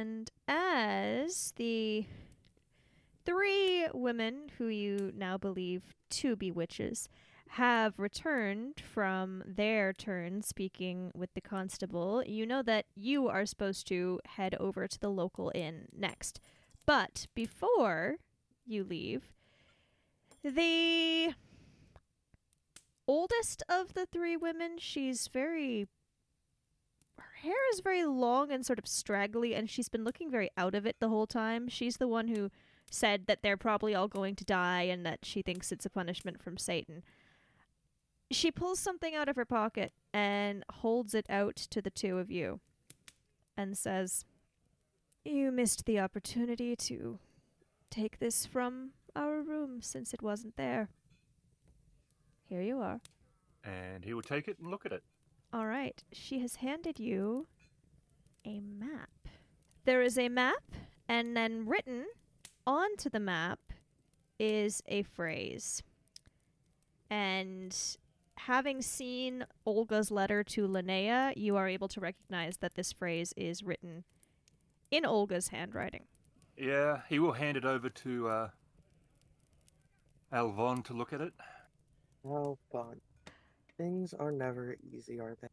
And as the 3 women who you now believe to be witches have returned from their turn speaking with the constable, you know that you are supposed to head over to the local inn next. But before you leave, the oldest of the 3 women, her hair is very long and sort of straggly, and she's been looking very out of it the whole time. She's the one who said that they're probably all going to die and that she thinks it's a punishment from Satan. She pulls something out of her pocket and holds it out to the 2 of you and says, "You missed the opportunity to take this from our room since it wasn't there. Here you are." And he will take it and look at it. All right. She has handed you a map. There is a map, and then written onto the map is a phrase. And having seen Olga's letter to Linnea, you are able to recognize that this phrase is written in Olga's handwriting. Yeah, he will hand it over to Alvon to look at it. Oh, Bon. Things are never easy, are they?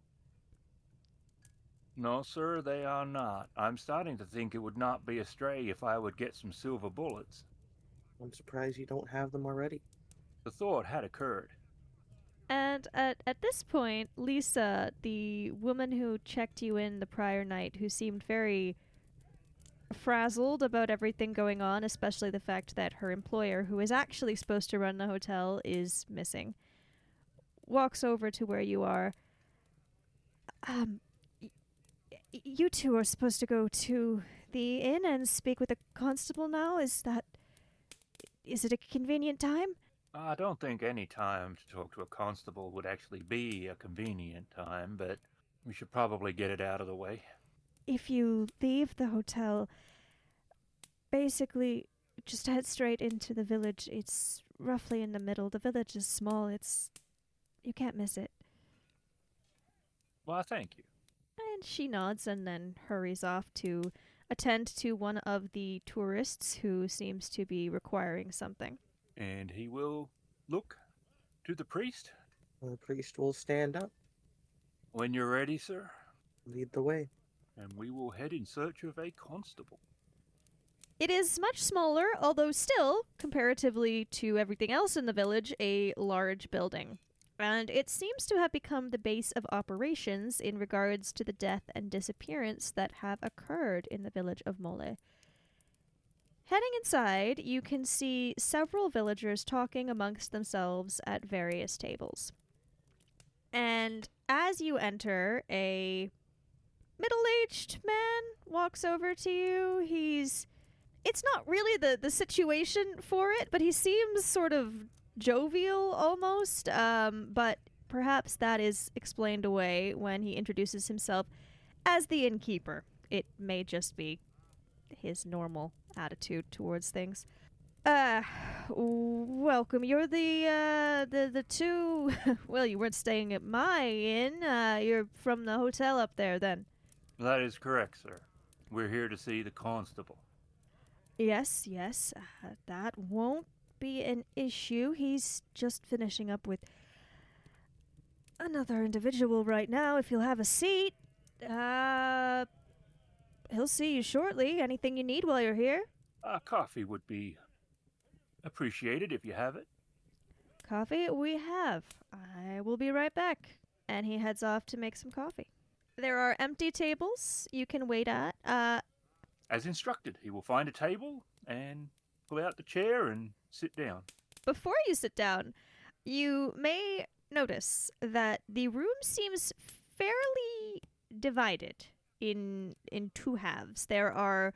No, sir, they are not. I'm starting to think it would not be astray if I would get some silver bullets. I'm surprised you don't have them already. The thought had occurred. And at this point, Lisa, the woman who checked you in the prior night, who seemed very frazzled about everything going on, especially the fact that her employer, who is actually supposed to run the hotel, is missing, walks over to where you are. You 2 are supposed to go to the inn and speak with the constable now? Is it a convenient time? I don't think any time to talk to a constable would actually be a convenient time, but we should probably get it out of the way. If you leave the hotel, basically just head straight into the village. It's roughly in the middle. The village is small. You can't miss it. Well, thank you. And she nods and then hurries off to attend to one of the tourists who seems to be requiring something. And he will look to the priest. The priest will stand up, When you're ready, sir. lead the way. And we will head in search of a constable. It is much smaller, although still, comparatively to everything else in the village, a large building. And it seems to have become the base of operations in regards to the death and disappearance that have occurred in the village of Mole. Heading inside, you can see several villagers talking amongst themselves at various tables. And as you enter, a middle-aged man walks over to you. It's not really the situation for it, but he seems sort of jovial almost, but perhaps that is explained away when he introduces himself as the innkeeper. It may just be his normal attitude towards things. Welcome. You're the 2... Well, you weren't staying at my inn. You're from the hotel up there, then. That is correct, sir. We're here to see the constable. Yes. That won't be an issue. He's just finishing up with another individual right now. If you'll have a seat, he'll see you shortly. Anything you need while you're here? Coffee would be appreciated if you have it. Coffee? We have. I will be right back. And he heads off to make some coffee. There are empty tables you can wait at. As instructed, he will find a table and pull out the chair and sit down. Before you sit down, you may notice that the room seems fairly divided in 2 halves. There are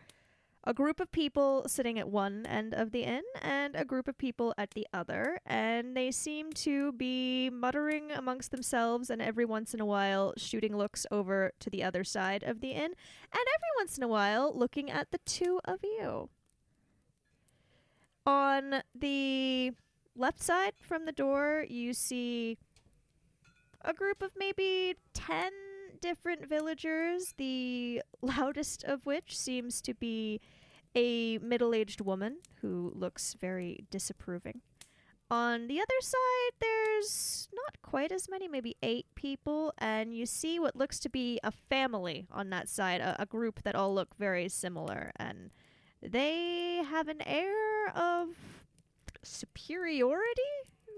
a group of people sitting at one end of the inn and a group of people at the other, and they seem to be muttering amongst themselves and every once in a while shooting looks over to the other side of the inn, and every once in a while looking at the 2 of you. On the left side from the door, you see a group of maybe 10 different villagers, the loudest of which seems to be a middle-aged woman who looks very disapproving. On the other side, there's not quite as many, maybe 8 people, and you see what looks to be a family on that side, a group that all look very similar, and they have an air of superiority,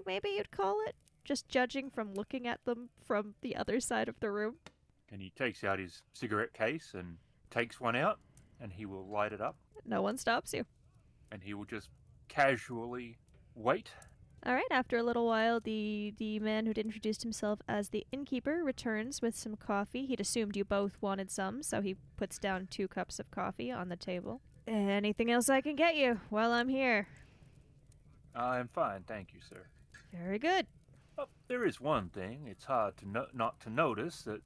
maybe you'd call it, just judging from looking at them from the other side of the room. And he takes out his cigarette case and takes one out, and he will light it up, No one stops you. and he will just casually wait. All right, after a little while, the man who'd introduced himself as the innkeeper returns with some coffee. He'd assumed you both wanted some, so he puts down 2 cups of coffee on the table. Anything else I can get you while I'm here? I'm fine, thank you, sir. Very good. Well, there is one thing. It's hard to not to notice that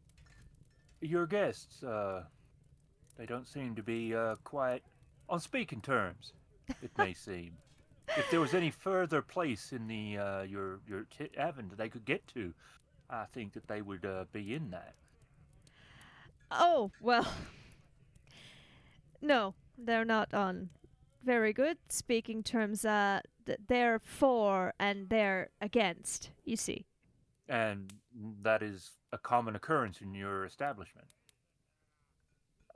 your guests, they don't seem to be quite on speaking terms, it may seem. If there was any further place in the your tavern that they could get to, I think that they would be in that. Oh, well. No, they're not on very good speaking terms. They're for and they're against, you see. And that is a common occurrence in your establishment.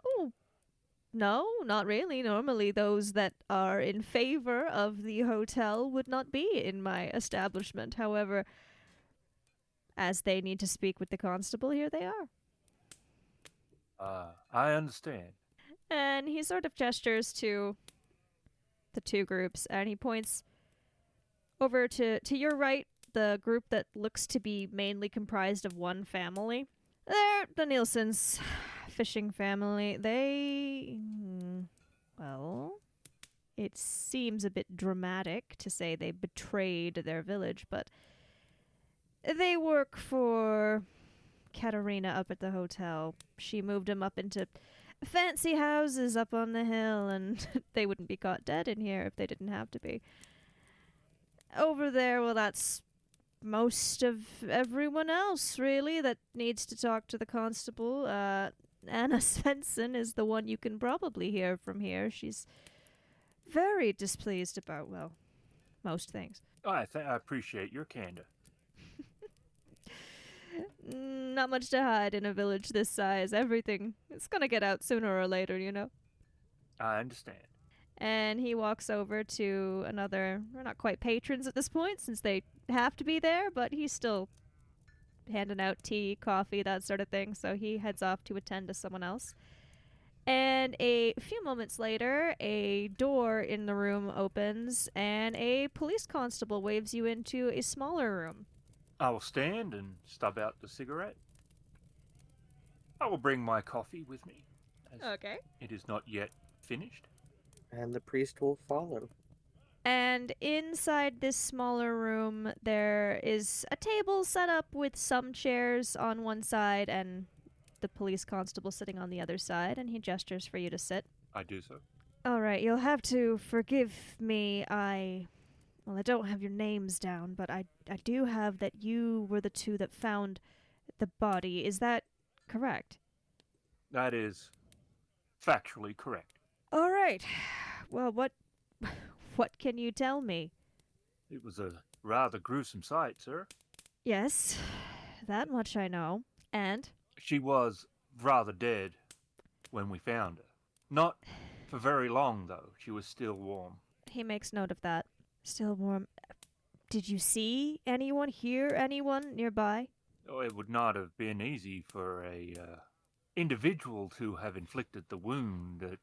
Oh, no, not really. Normally, those that are in favor of the hotel would not be in my establishment. However, as they need to speak with the constable, here they are. I understand. And he sort of gestures to the 2 groups, and he points over to your right, the group that looks to be mainly comprised of one family. They're the Nielsen's fishing family. Well, it seems a bit dramatic to say they betrayed their village, but they work for Katerina up at the hotel. She moved them up into fancy houses up on the hill, and they wouldn't be caught dead in here if they didn't have to be. Over there, well, that's most of everyone else, really, that needs to talk to the constable. Anna Svensson is the one you can probably hear from here. She's very displeased about, well, most things. I appreciate your candor. Not much to hide in a village this size. Everything is gonna get out sooner or later, you know. I understand. And he walks over to another, we're not quite patrons at this point since they have to be there, but he's still handing out tea, coffee, that sort of thing. So he heads off to attend to someone else. And a few moments later, a door in the room opens and a police constable waves you into a smaller room. I will stand and stub out the cigarette. I will bring my coffee with me, as Okay. it is not yet finished. And the priest will follow. And inside this smaller room, there is a table set up with some chairs on one side and the police constable sitting on the other side, and he gestures for you to sit. I do so. All right, you'll have to forgive me. I don't have your names down, but I do have that you were the 2 that found the body. Is that correct? That is factually correct. All right. Well, what can you tell me? It was a rather gruesome sight, sir. Yes, that much I know. And? She was rather dead when we found her. Not for very long, though. She was still warm. He makes note of that. Still warm. Did you see anyone, hear anyone nearby? Oh, it would not have been easy for a individual to have inflicted the wound that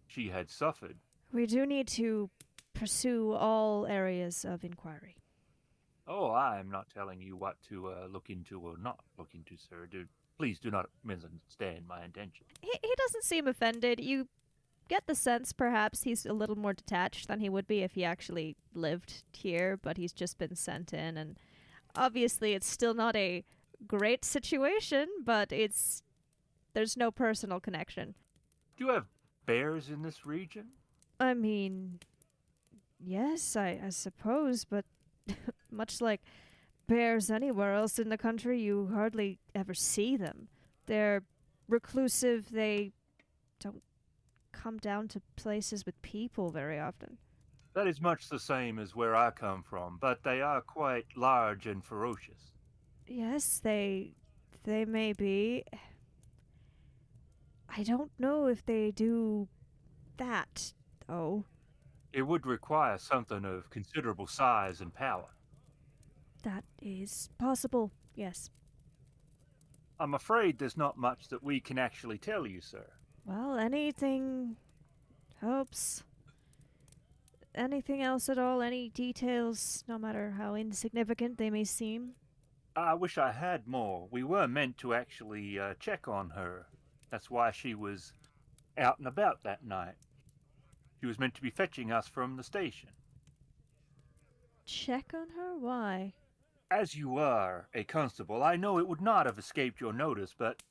she had suffered. We do need to pursue all areas of inquiry. Oh, I am not telling you what to look into or not look into, sir. Please do not misunderstand my intention. He doesn't seem offended. You get the sense perhaps he's a little more detached than he would be if he actually lived here, but he's just been sent in, and obviously it's still not a great situation, but there's no personal connection. Do you have bears in this region? I mean, yes, I suppose, but much like bears anywhere else in the country, you hardly ever see them. They're reclusive. They don't come down to places with people very often. That is much the same as where I come from, but they are quite large and ferocious. Yes, they may be. I don't know if they do that, though. It would require something of considerable size and power. That is possible, yes. I'm afraid there's not much that we can actually tell you, sir. Well, anything helps. Anything else at all? Any details, no matter how insignificant they may seem? I wish I had more. We were meant to actually check on her. That's why she was out and about that night. She was meant to be fetching us from the station. Check on her? Why? As you are a constable, I know it would not have escaped your notice, but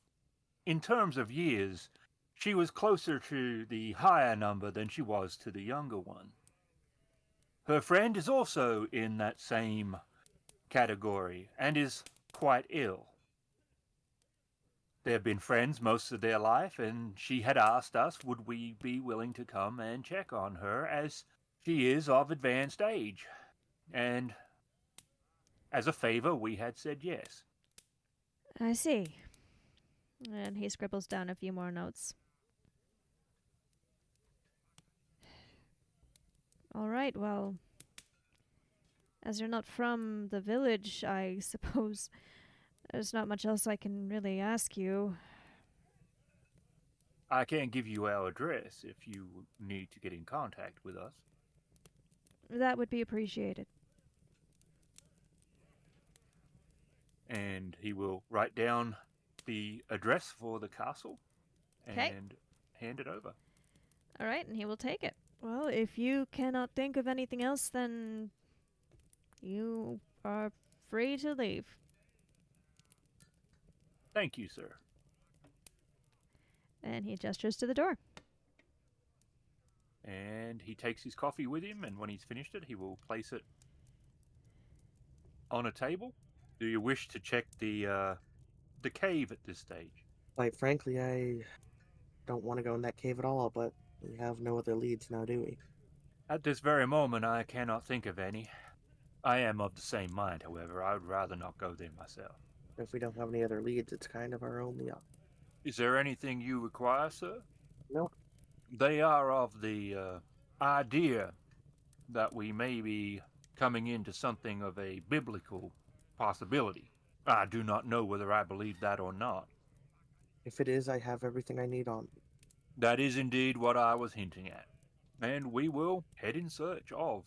in terms of years, she was closer to the higher number than she was to the younger one. Her friend is also in that same category and is quite ill. They have been friends most of their life, and she had asked us would we be willing to come and check on her, as she is of advanced age. And as a favor, we had said yes. I see. And he scribbles down a few more notes. All right, well, as you're not from the village, I suppose there's not much else I can really ask you. I can give you our address if you need to get in contact with us. That would be appreciated. And he will write down the address for the castle Okay. and hand it over. All right, and he will take it. Well, if you cannot think of anything else, then you are free to leave. Thank you, sir. And he gestures to the door. And he takes his coffee with him, and when he's finished it, he will place it on a table. Do you wish to check the cave at this stage? Quite frankly, I don't want to go in that cave at all, but we have no other leads now, do we? At this very moment, I cannot think of any. I am of the same mind, however. I would rather not go there myself. If we don't have any other leads, it's kind of our only option. Is there anything you require, sir? No. They are of the idea that we may be coming into something of a biblical possibility. I do not know whether I believe that or not. If it is, I have everything I need on me. That is indeed what I was hinting at. And we will head in search of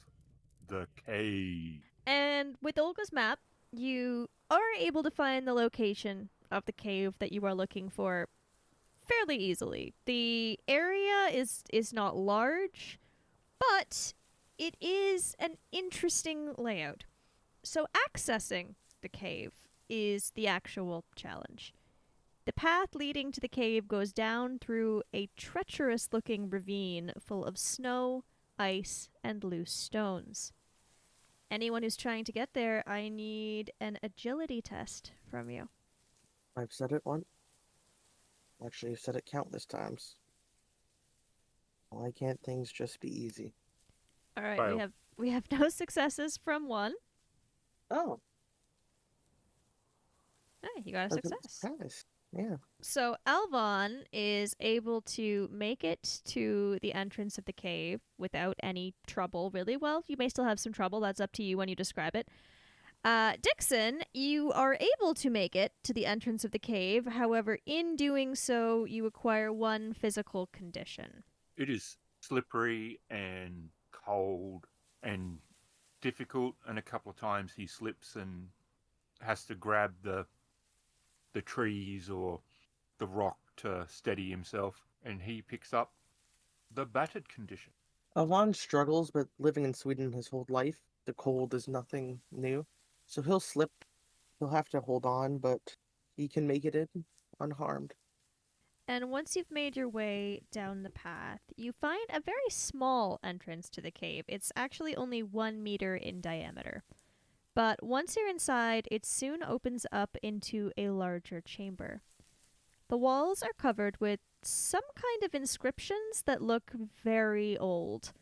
the cave. And with Olga's map, you are able to find the location of the cave that you are looking for fairly easily. The area is not large, but it is an interesting layout. So accessing the cave is the actual challenge. The path leading to the cave goes down through a treacherous-looking ravine full of snow, ice, and loose stones. Anyone who's trying to get there, I need an agility test from you. I've said it once. Actually, I've said it countless times. Why can't things just be easy? All right, Fail. we have no successes from one. Oh, Hey, you got a success. Nice. Yeah. So Alvon is able to make it to the entrance of the cave without any trouble, really. Well, you may still have some trouble. That's up to you when you describe it. Dixon, you are able to make it to the entrance of the cave. However, in doing so, you acquire one physical condition. It is slippery and cold and difficult, and a couple of times he slips and has to grab the trees or the rock to steady himself, and he picks up the battered condition. Alon struggles, but living in Sweden his whole life, the cold is nothing new. So he'll slip. He'll have to hold on, but he can make it in unharmed. And once you've made your way down the path, you find a very small entrance to the cave. It's actually only 1 meter in diameter. But once you're inside, it soon opens up into a larger chamber. The walls are covered with some kind of inscriptions that look very old.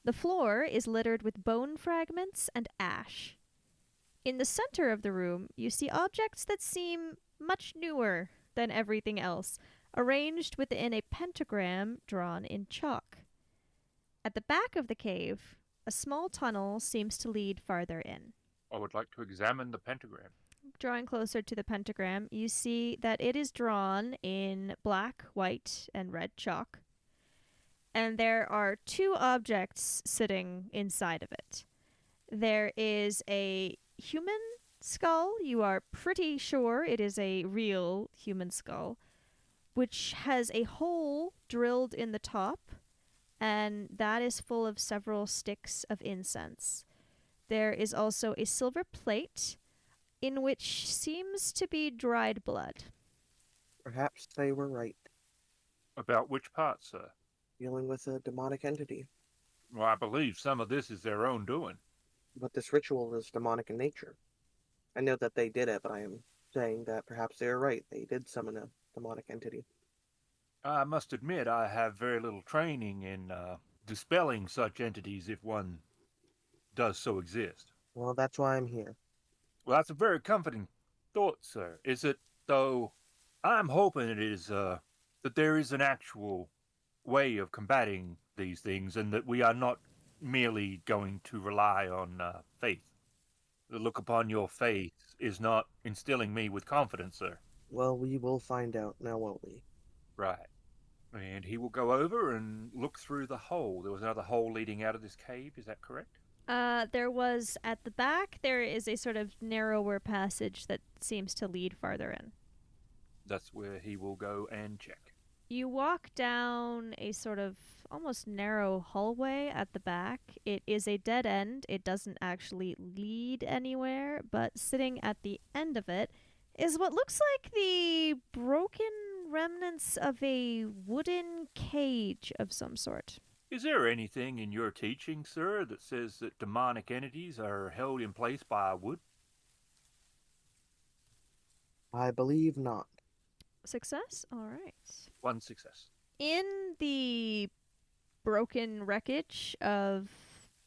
The floor is littered with bone fragments and ash. In the center of the room, you see objects that seem much newer than everything else, arranged within a pentagram drawn in chalk. At the back of the cave, a small tunnel seems to lead farther in. I would like to examine the pentagram. Drawing closer to the pentagram, you see that it is drawn in black, white, and red chalk. And there are two objects sitting inside of it. There is a human skull. You are pretty sure it is a real human skull, which has a hole drilled in the top, and that is full of several sticks of incense. There is also a silver plate in which seems to be dried blood. Perhaps they were right. About which part, sir? Dealing with a demonic entity. Well, I believe some of this is their own doing. But this ritual is demonic in nature. I know that they did it, but I am saying that perhaps they are right. They did summon a demonic entity. I must admit I have very little training in dispelling such entities if one does so exist. Well, that's why I'm here. Well, that's a very comforting thought, sir. Is it, though? I'm hoping it is, that there is an actual way of combating these things and that we are not merely going to rely on faith. The look upon your face is not instilling me with confidence, sir. Well, we will find out now, won't we? Right. And he will go over and look through the hole. There was another hole leading out of this cave, is that correct? There was at the back, there is a sort of narrower passage that seems to lead farther in. That's where he will go and check. You walk down a sort of almost narrow hallway at the back. It is a dead end. It doesn't actually lead anywhere, but sitting at the end of it is what looks like the broken remnants of a wooden cage of some sort. Is there anything in your teaching, sir, that says that demonic entities are held in place by wood? I believe not. Success? All right. One success. In the broken wreckage of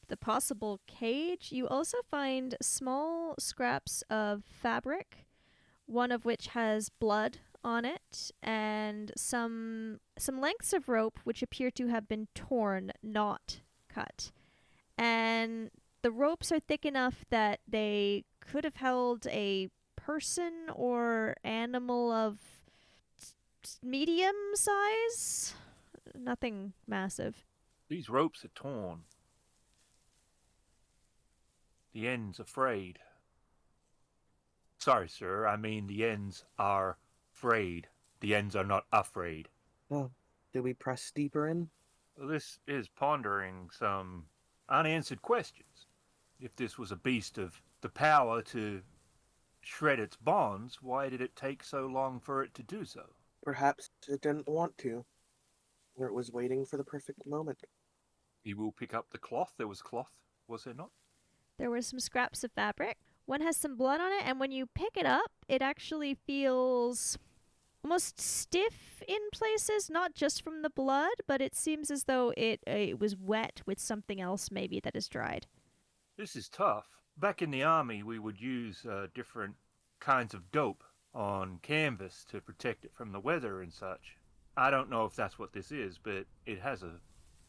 the possible cage, you also find small scraps of fabric, one of which has blood on it, and some lengths of rope which appear to have been torn, not cut. And the ropes are thick enough that they could have held a person or animal of medium size. Nothing massive. These ropes are torn. The ends are frayed. Sorry, sir, I mean the ends are frayed. The ends are not afraid. Oh, do we press deeper in? This is pondering some unanswered questions. If this was a beast of the power to shred its bonds, why did it take so long for it to do so? Perhaps it didn't want to. Or it was waiting for the perfect moment. He will pick up the cloth. There was cloth, was there not? There were some scraps of fabric. One has some blood on it, and when you pick it up, it actually feels almost stiff in places, not just from the blood, but it seems as though it was wet with something else maybe that is dried. This is tough. Back in the army, we would use different kinds of dope on canvas to protect it from the weather and such. I don't know if that's what this is, but it has a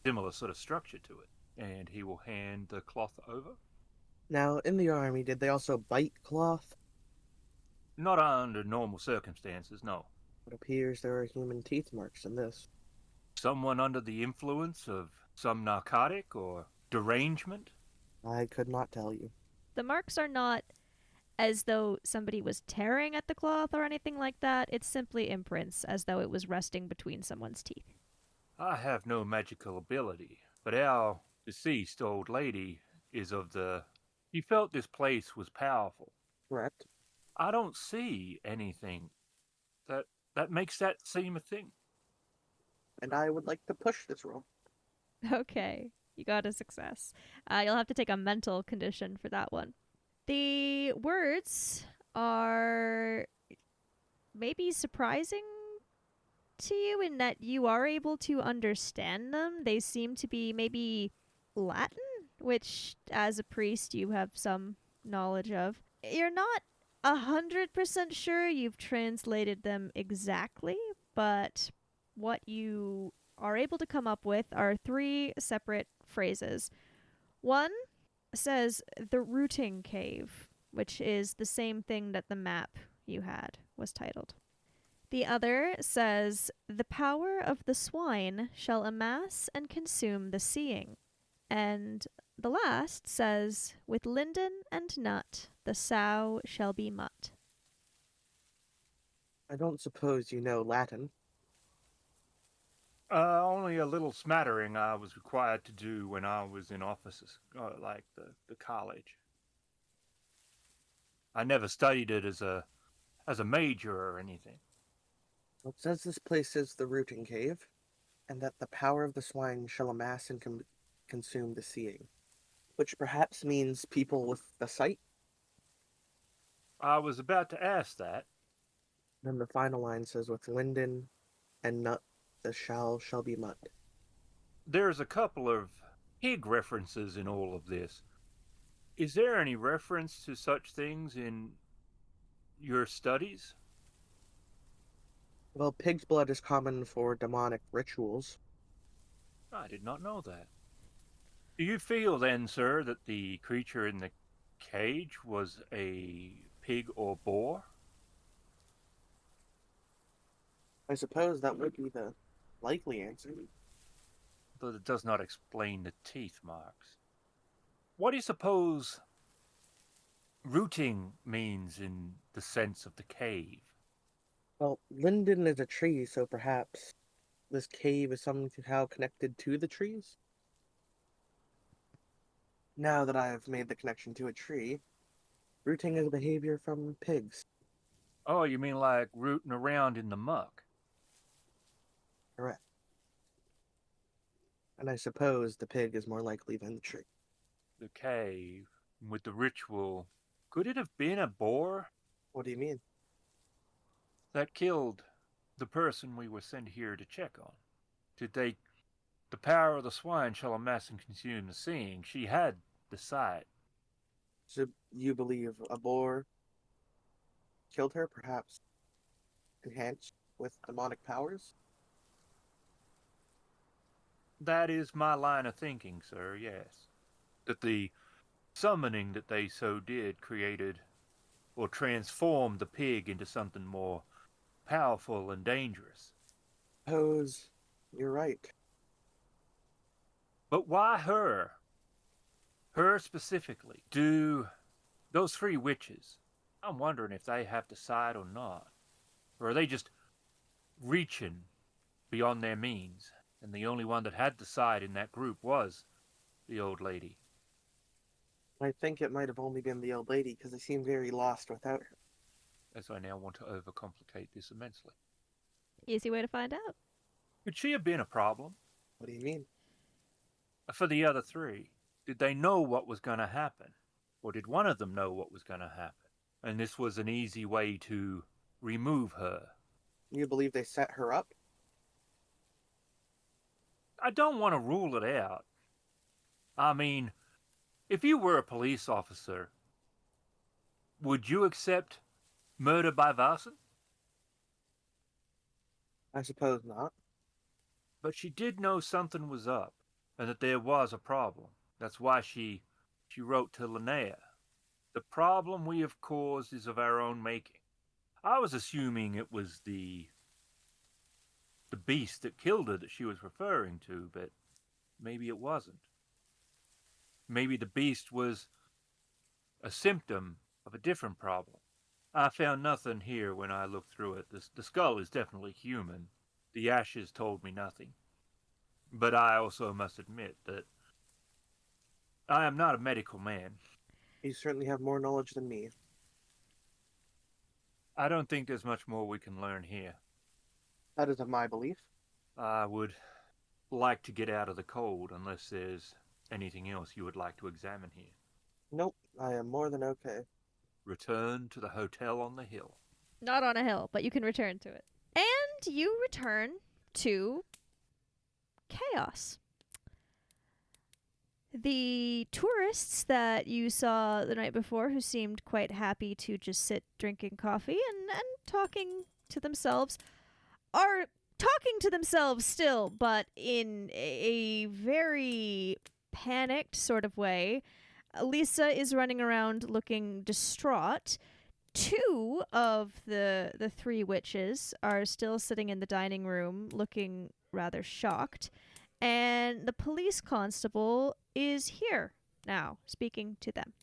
similar sort of structure to it. And he will hand the cloth over. Now, in the army, did they also bite cloth? Not under normal circumstances, no. It appears there are human teeth marks in this. Someone under the influence of some narcotic or derangement? I could not tell you. The marks are not as though somebody was tearing at the cloth or anything like that. It's simply imprints, as though it was resting between someone's teeth. I have no magical ability, but our deceased old lady is of the... He felt this place was powerful. Correct. I don't see anything that makes that seem a thing. And I would like to push this roll. Okay, you got a success. You'll have to take a mental condition for that one. The words are maybe surprising to you in that you are able to understand them. They seem to be maybe Latin, which, as a priest, you have some knowledge of. You're not 100% sure you've translated them exactly, but what you are able to come up with are three separate phrases. One says the rooting cave, which is the same thing that the map you had was titled. The other says, the power of the swine shall amass and consume the seeing. And the last says, with linden and nut, the sow shall be mutt. I don't suppose you know Latin. Only a little smattering I was required to do when I was in offices, like the college. I never studied it as a major or anything. Well, it says this place is the rooting cave, and that the power of the swine shall amass and consume the seeing, which perhaps means people with the sight. I was about to ask that. Then the final line says, with linden and nut, the shall be mutt. There's a couple of pig references in all of this. Is there any reference to such things in your studies? Well, pig's blood is common for demonic rituals. I did not know that. Do you feel then, sir, that the creature in the cage was a pig or boar? I suppose that would be the likely answer. Though it does not explain the teeth marks. What do you suppose rooting means in the sense of the cave? Well, linden is a tree, so perhaps this cave is somehow connected to the trees? Now that I have made the connection to a tree, rooting is a behavior from pigs. Oh, you mean like rooting around in the muck? Correct. And I suppose the pig is more likely than the tree. The cave, with the ritual. Could it have been a boar What do you mean? that killed the person we were sent here to check on? Did they... The power of the swine shall amass and consume the seeing. She had the sight. So you believe a boar killed her, perhaps enhanced with demonic powers? That is my line of thinking, sir, yes. That the summoning that they so did created or transformed the pig into something more powerful and dangerous. Suppose you're right. But why her? Her specifically? Do those three witches, I'm wondering if they have to side or not. Or are they just reaching beyond their means? And the only one that had to side in that group was the old lady. I think it might have only been the old lady because they seem very lost without her. As I now want to overcomplicate this immensely. Easy way to find out. Could she have been a problem? What do you mean? For the other three, did they know what was going to happen? Or did one of them know what was going to happen? And this was an easy way to remove her. You believe they set her up? I don't want to rule it out. I mean, if you were a police officer, would you accept murder by Vaesen? I suppose not. But she did know something was up, and that there was a problem. That's why she wrote to Linnea. The problem we have caused is of our own making. I was assuming it was the beast that killed her that she was referring to, but maybe it wasn't. Maybe the beast was a symptom of a different problem. I found nothing here when I looked through it. The skull is definitely human. The ashes told me nothing. But I also must admit that I am not a medical man. You certainly have more knowledge than me. I don't think there's much more we can learn here. That is of my belief. I would like to get out of the cold unless there's anything else you would like to examine here. Nope, I am more than okay. Return to the hotel on the hill. Not on a hill, but you can return to it. And you return to chaos. The tourists that you saw the night before, who seemed quite happy to just sit drinking coffee and talking to themselves, are talking to themselves still, but in a very panicked sort of way. Lisa is running around looking distraught. Two of the three witches are still sitting in the dining room looking rather shocked. And the police constable is here now, speaking to them.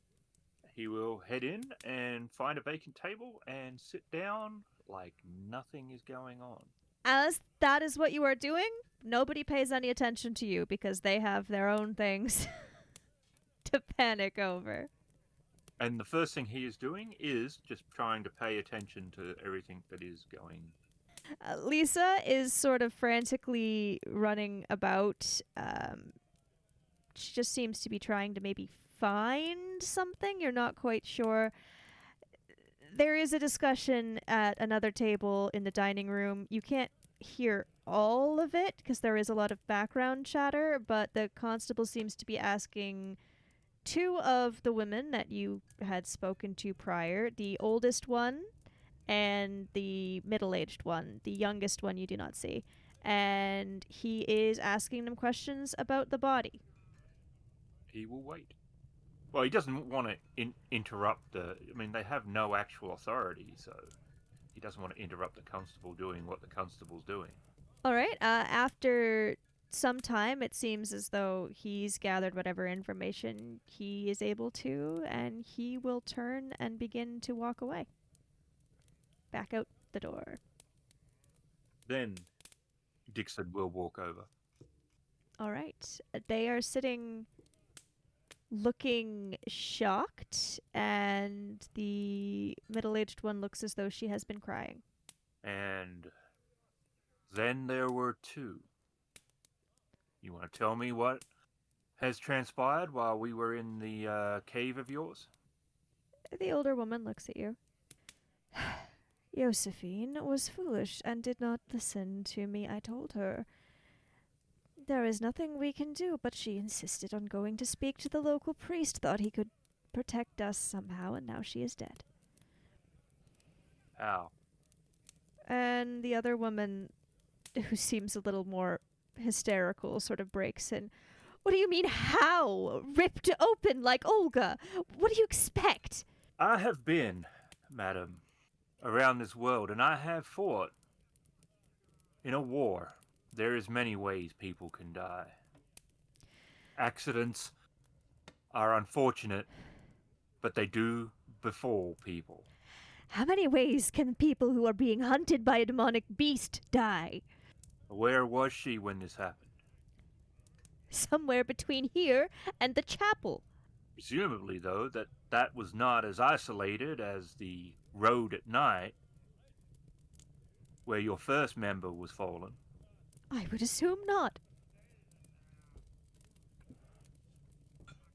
He will head in and find a vacant table and sit down like nothing is going on. As that is what you are doing, nobody pays any attention to you because they have their own things to panic over. And the first thing he is doing is just trying to pay attention to everything that is going. Lisa is sort of frantically running about. She just seems to be trying to maybe find something. You're not quite sure. There is a discussion at another table in the dining room. You can't hear all of it because there is a lot of background chatter, but the constable seems to be asking two of the women that you had spoken to prior, the oldest one and the middle-aged one. The youngest one you do not see. And he is asking them questions about the body. He will wait. Well, he doesn't want to interrupt the... I mean, they have no actual authority, so he doesn't want to interrupt the constable doing what the constable's doing. All right. After some time, it seems as though he's gathered whatever information he is able to, and he will turn and begin to walk away. Back out the door. Then Dixon will walk over. All right. They are sitting looking shocked, and the middle-aged one looks as though she has been crying. And then there were two. You want to tell me what has transpired while we were in the cave of yours? The older woman looks at you. Josephine was foolish and did not listen to me. I told her there is nothing we can do, but she insisted on going to speak to the local priest, thought he could protect us somehow, and now she is dead. How? And the other woman, who seems a little more hysterical, sort of breaks in. What do you mean, how? Ripped open like Olga? What do you expect? I have been, madam, around this world, and I have fought in a war. There is many ways people can die. Accidents are unfortunate, but they do befall people. How many ways can people who are being hunted by a demonic beast die? Where was she when this happened? Somewhere between here and the chapel. Presumably, though, that was not as isolated as the road at night where your first member was fallen. I would assume not.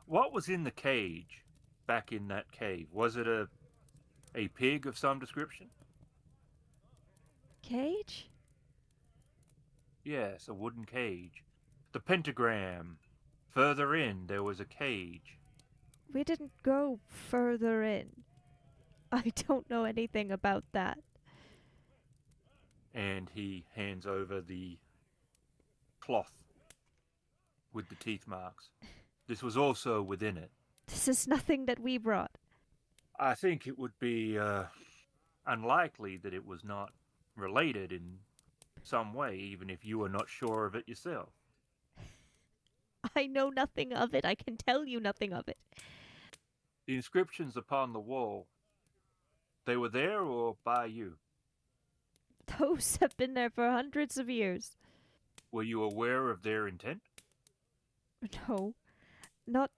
What was in the cage back in that cave? Was it a pig of some description? Cage? Yes, a wooden cage. The pentagram. Further in, there was a cage. We didn't go further in. I don't know anything about that. And he hands over the cloth with the teeth marks. This was also within it. This is nothing that we brought. I think it would be unlikely that it was not related in some way, even if you are not sure of it yourself. I know nothing of it. I can tell you nothing of it. The inscriptions upon the wall, they were there or by you? Those have been there for hundreds of years. Were you aware of their intent? No, not...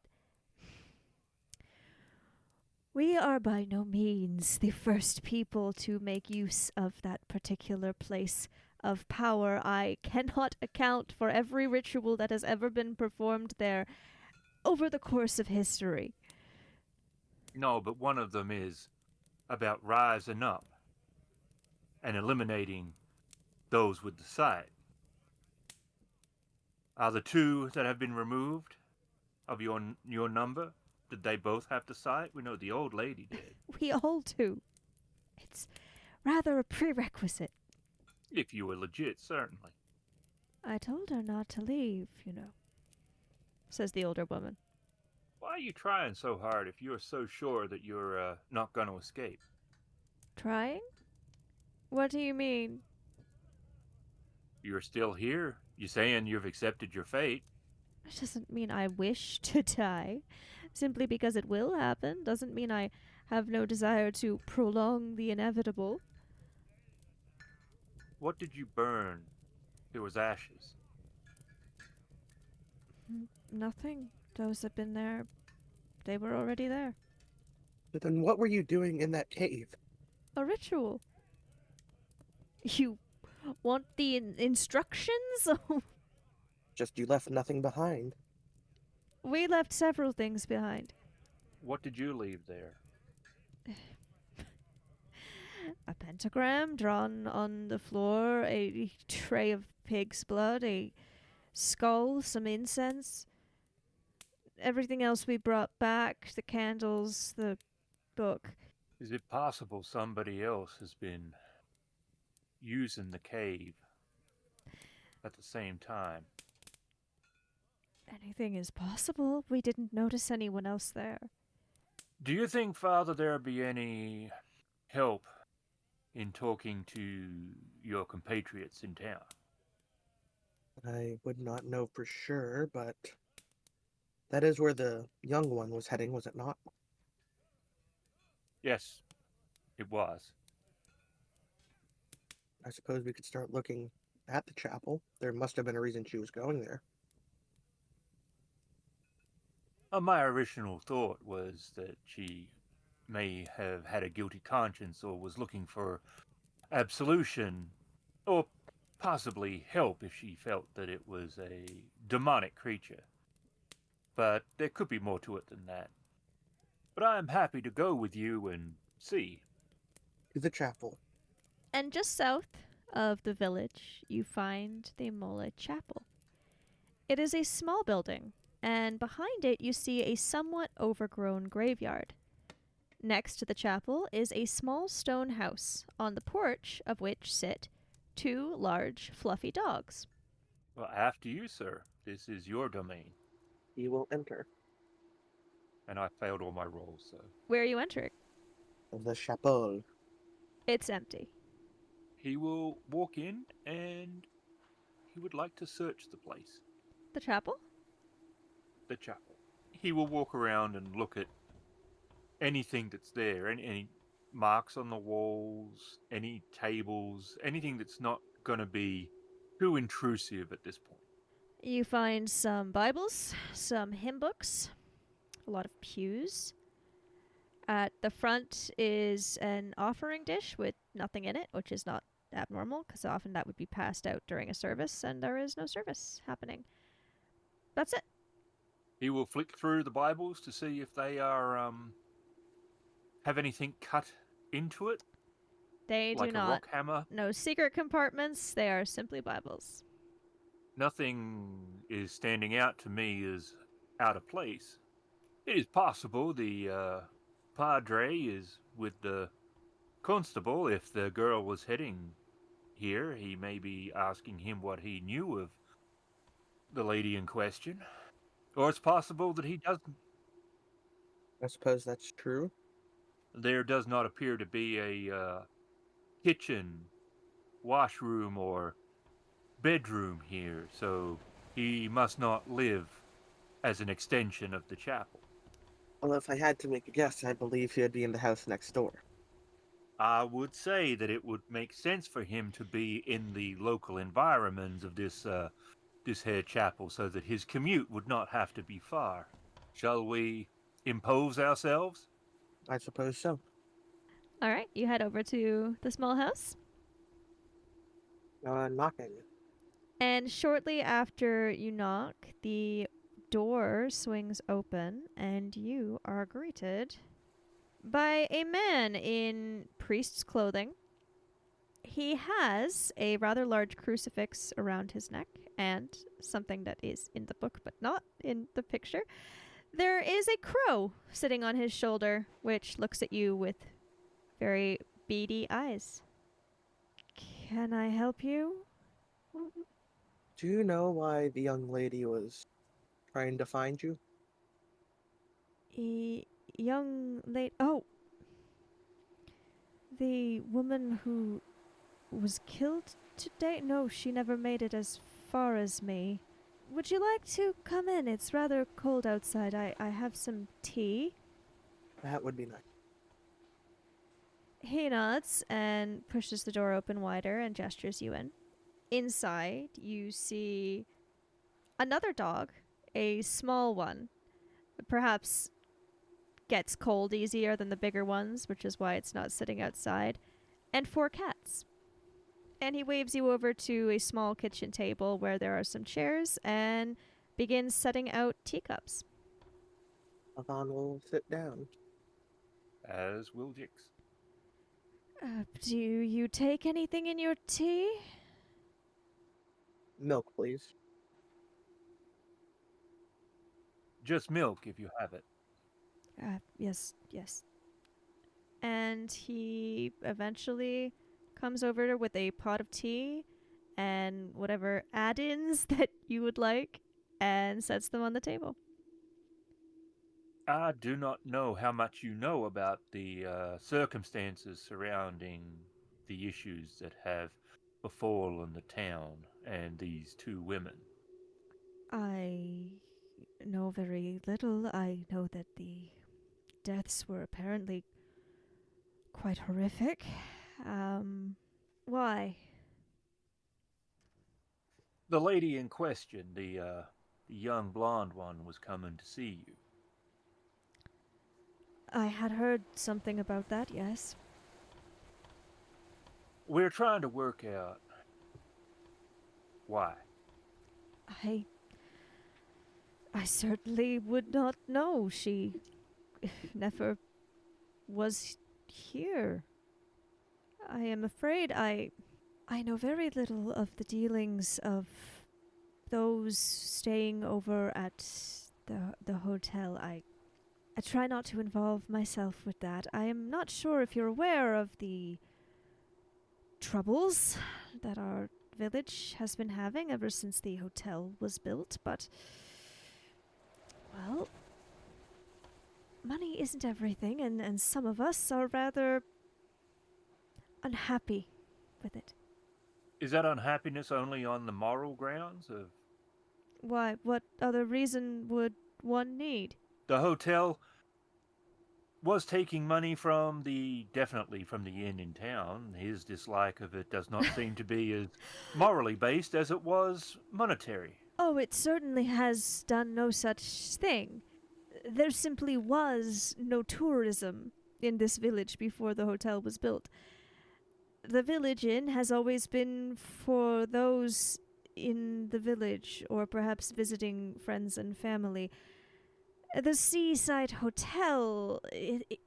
We are by no means the first people to make use of that particular place of power. I cannot account for every ritual that has ever been performed there over the course of history. No, but one of them is about rising up and eliminating those with the sight. Are the two that have been removed of your number? Did they both have the sight? We know the old lady did. We all do. It's rather a prerequisite. If you were legit, certainly. I told her not to leave, says the older woman. Why are you trying so hard if you're so sure that you're not going to escape? Trying? What do you mean? You're still here. You saying you've accepted your fate. It doesn't mean I wish to die. Simply because it will happen doesn't mean I have no desire to prolong the inevitable. What did you burn? It was ashes. Nothing. Those have been there. They were already there. But then what were you doing in that cave? A ritual. You want the instructions? Just you left nothing behind. We left several things behind. What did you leave there? A pentagram drawn on the floor, a tray of pig's blood, a skull, some incense. Everything else we brought back, the candles, the book. Is it possible somebody else has been using the cave at the same time? Anything is possible. We didn't notice anyone else there. Do you think, Father, there'll be any help in talking to your compatriots in town? I would not know for sure, but that is where the young one was heading, was it not? Yes, it was. I suppose we could start looking at the chapel. There must have been a reason she was going there. My original thought was that she may have had a guilty conscience or was looking for absolution or possibly help if she felt that it was a demonic creature. But there could be more to it than that. But I am happy to go with you and see. To the chapel. And just south of the village, you find the Mola Chapel. It is a small building, and behind it you see a somewhat overgrown graveyard. Next to the chapel is a small stone house, on the porch of which sit two large, fluffy dogs. Well, after you, sir. This is your domain. You will enter. And I failed all my rolls, so. Where are you entering? The chapel. It's empty. He will walk in and he would like to search the place. The chapel? The chapel. He will walk around and look at anything that's there, any marks on the walls, any tables, anything that's not going to be too intrusive at this point. You find some Bibles, some hymn books, a lot of pews. At the front is an offering dish with nothing in it, which is not abnormal, because often that would be passed out during a service, and there is no service happening. That's it. He will flick through the Bibles to see if they are have anything cut into it. They like do a not. rock hammer. No secret compartments. They are simply Bibles. Nothing is standing out to me as out of place. It is possible the Padre is with the constable. If the girl was heading here, he may be asking him what he knew of the lady in question. Or it's possible that he doesn't. I suppose that's true. There does not appear to be a kitchen, washroom, or bedroom here, so he must not live as an extension of the chapel. Well, if I had to make a guess, I believe he would be in the house next door. I would say that it would make sense for him to be in the local environments of this here chapel, so that his commute would not have to be far. Shall we impose ourselves? I suppose so. All right, you head over to the small house. Knocking. And shortly after you knock, the door swings open, and you are greeted by a man in priest's clothing. He has a rather large crucifix around his neck and something that is in the book but not in the picture. There is a crow sitting on his shoulder, which looks at you with very beady eyes. Can I help you? Do you know why the young lady was trying to find you? Young lady. Oh, the woman who was killed today? No, she never made it as far as me. Would you like to come in? It's rather cold outside. I have some tea. That would be nice. He nods and pushes the door open wider and gestures you in. Inside, you see another dog, a small one. Perhaps gets cold easier than the bigger ones, which is why it's not sitting outside, and 4 cats. And he waves you over to a small kitchen table where there are some chairs and begins setting out teacups. Avon will sit down. As will Jix. Do you take anything in your tea? Milk, please. Just milk if you have it. Yes. And he eventually comes over with a pot of tea and whatever add-ins that you would like and sets them on the table. I do not know how much you know about the circumstances surrounding the issues that have befallen the town and these 2 women. I know very little. I know that the deaths were apparently quite horrific. Why? The lady in question, the young blonde one, was coming to see you. I had heard something about that, yes. We're trying to work out why. I certainly would not know. She never was here. I am afraid I know very little of the dealings of those staying over at the hotel. I try not to involve myself with that. I am not sure if you're aware of the troubles that our village has been having ever since the hotel was built, but, well, money isn't everything, and some of us are rather unhappy with it. Is that unhappiness only on the moral grounds of... Why, what other reason would one need? The hotel was taking money definitely from the inn in town. His dislike of it does not seem to be as morally based as it was monetary. Oh, it certainly has done no such thing. There simply was no tourism in this village before the hotel was built. The village inn has always been for those in the village, or perhaps visiting friends and family. The seaside hotel, it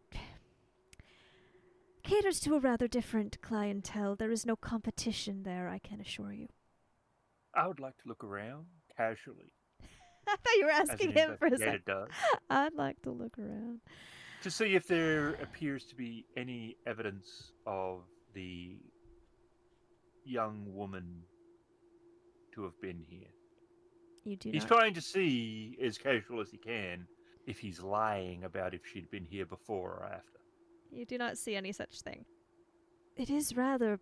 caters to a rather different clientele. There is no competition there, I can assure you. I would like to look around casually. I thought you were asking him for a second. Does, I'd like to look around. to see if there appears to be any evidence of the young woman to have been here. He's trying to see, as casual as he can, if he's lying about if she'd been here before or after. You do not see any such thing. It is rather,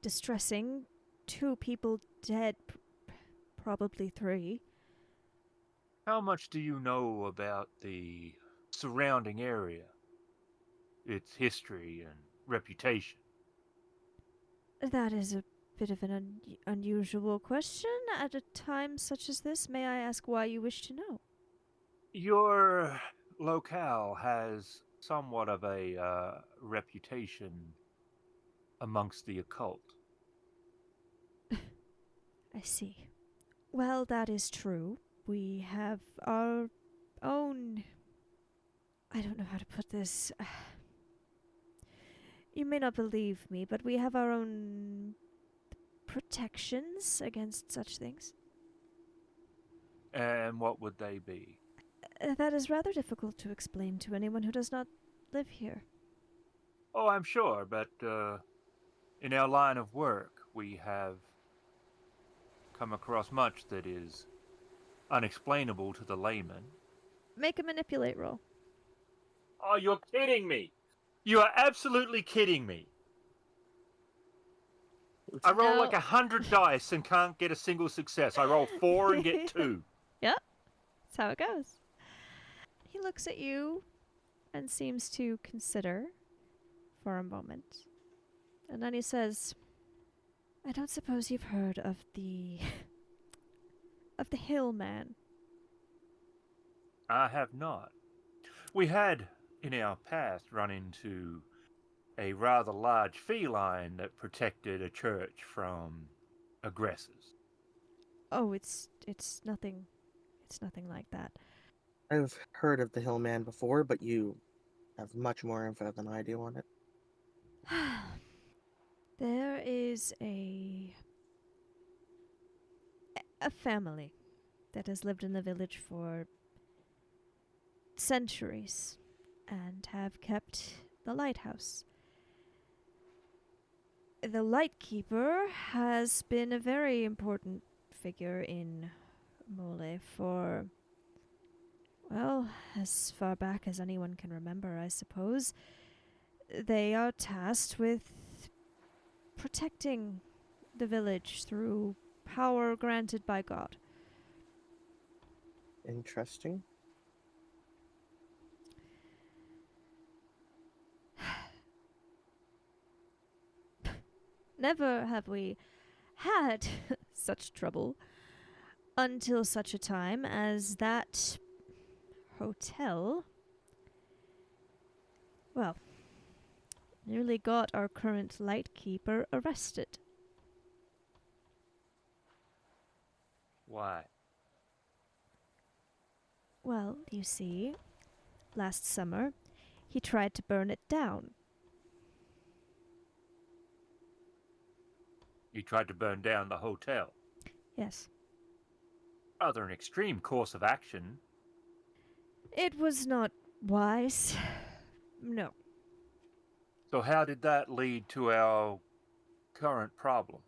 distressing. 2 people dead, probably 3. How much do you know about the surrounding area? Its history and reputation? That is a bit of an unusual question at a time such as this. May I ask why you wish to know? Your locale has somewhat of a reputation amongst the occult. I see. Well, that is true. We have our own... I don't know how to put this. You may not believe me, but we have our own protections against such things. And what would they be? That is rather difficult to explain to anyone who does not live here. Oh, I'm sure, but in our line of work, we have come across much that is unexplainable to the layman. Make a manipulate roll. Oh, you're kidding me! You are absolutely kidding me! I roll No. like 100 dice and can't get a single success. I roll 4 and get 2. Yep, that's how it goes. He looks at you and seems to consider for a moment. And then he says, I don't suppose you've heard of the hill man. I have not. We had, in our past, run into a rather large feline that protected a church from aggressors. Oh, it's nothing like that. I've heard of the Hillman before, but you have much more info than I do on it. There is a family that has lived in the village for centuries and have kept the lighthouse. The lightkeeper has been a very important figure in Mole for, well, as far back as anyone can remember, I suppose. They are tasked with protecting the village through power granted by God. Interesting. Never have we had such trouble until such a time as that hotel, well, nearly got our current lightkeeper arrested. Why? Well, you see, last summer, he tried to burn it down. You tried to burn down the hotel. Yes. Rather an extreme course of action. It was not wise. No. So how did that lead to our current problem?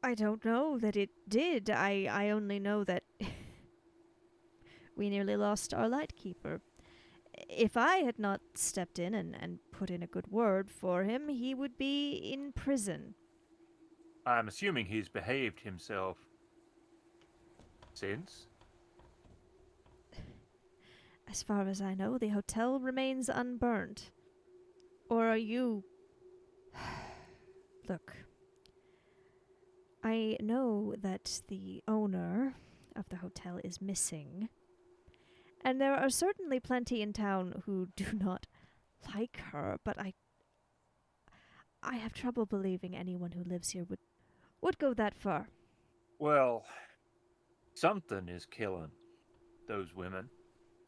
I don't know that it did. I only know that we nearly lost our lightkeeper. If I had not stepped in and put in a good word for him, he would be in prison. I'm assuming he's behaved himself since. As far as I know, the hotel remains unburned. Or are you... Look, I know that the owner of the hotel is missing, and there are certainly plenty in town who do not like her, but I have trouble believing anyone who lives here would go that far. Well, something is killing those women.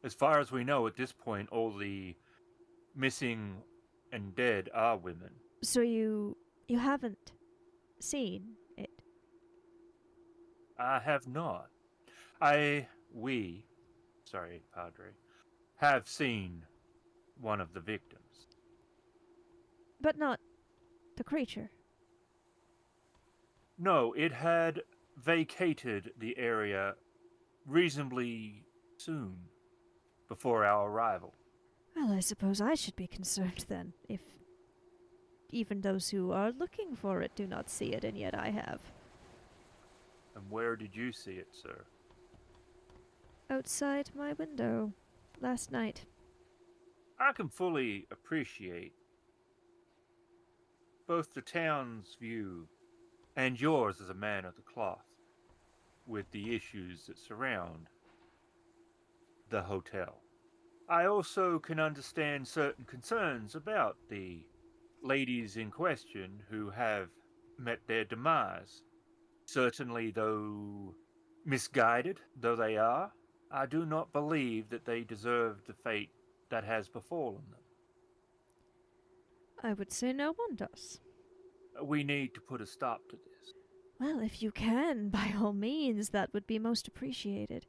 As far as we know at this point, all the missing and dead are women. So you haven't seen it? I have not. We, Padre, have seen one of the victims. But not the creature. No, it had vacated the area reasonably soon before our arrival. Well, I suppose I should be concerned then, if even those who are looking for it do not see it, and yet I have. And where did you see it, sir? Outside my window, last night. I can fully appreciate both the town's view and yours as a man of the cloth with the issues that surround the hotel. I also can understand certain concerns about the ladies in question who have met their demise. Certainly, though misguided though they are, I do not believe that they deserve the fate that has befallen them. I would say no one does. We need to put a stop to this. Well, if you can, by all means, that would be most appreciated.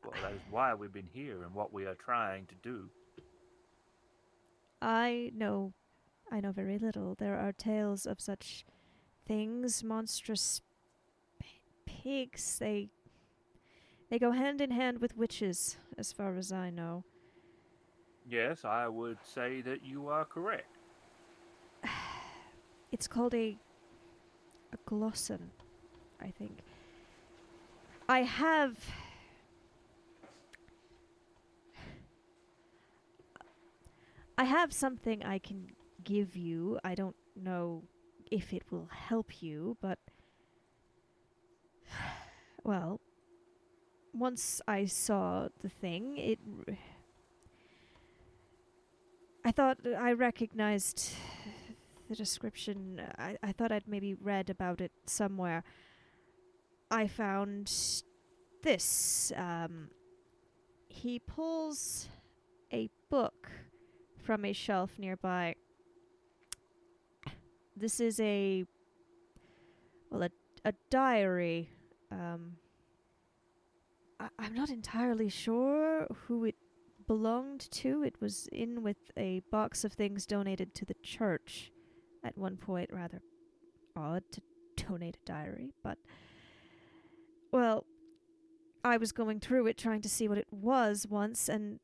Well, that is why we've been here and what we are trying to do. I know very little. There are tales of such things, monstrous pigs. They go hand in hand with witches, as far as I know. Yes, I would say that you are correct. It's called a glosson, I think. I have something I can give you. I don't know if it will help you, but well, once I saw the thing, I thought I recognized the description. I thought I'd maybe read about it somewhere. I found this. He pulls a book from a shelf nearby. This is a diary. I'm not entirely sure who it belonged to. It was in with a box of things donated to the church at one point. Rather odd to donate a diary, but well, I was going through it trying to see what it was once, and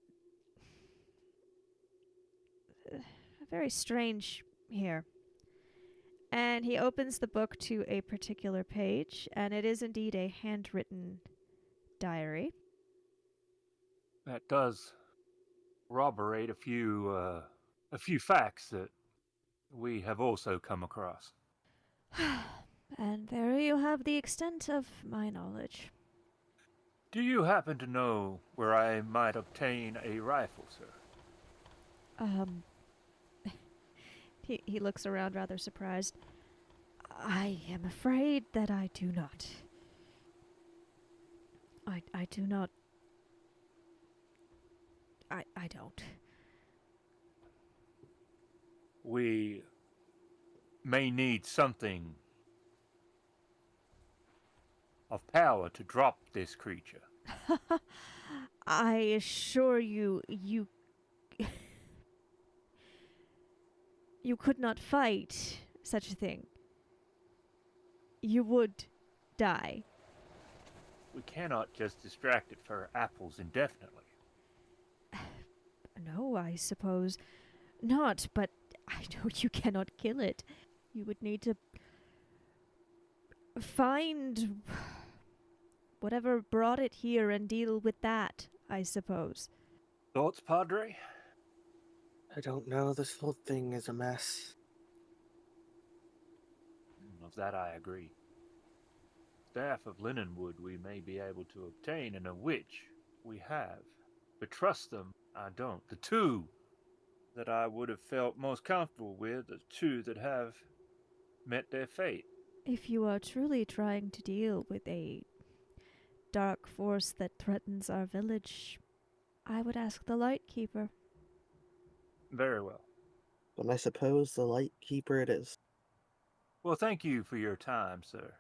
very strange here. And he opens the book to a particular page, and it is indeed a handwritten diary. That does corroborate a few facts that we have also come across. And there you have the extent of my knowledge. Do you happen to know where I might obtain a rifle, sir? He looks around rather surprised. I am afraid that I do not. I do not. I don't. We may need something of power to drop this creature. I assure you, you could not fight such a thing. You would die. We cannot just distract it for apples indefinitely. No, I suppose not, but I know you cannot kill it. You would need to find whatever brought it here and deal with that, I suppose. Thoughts, Padre? I don't know. This whole thing is a mess. Of that I agree. Staff of linenwood we may be able to obtain, and a witch we have. But trust them, I don't. The two that I would have felt most comfortable with, the two that have met their fate. If you are truly trying to deal with a dark force that threatens our village, I would ask the Lightkeeper. Very well. Then I suppose the Lightkeeper it is. Well, thank you for your time, sir.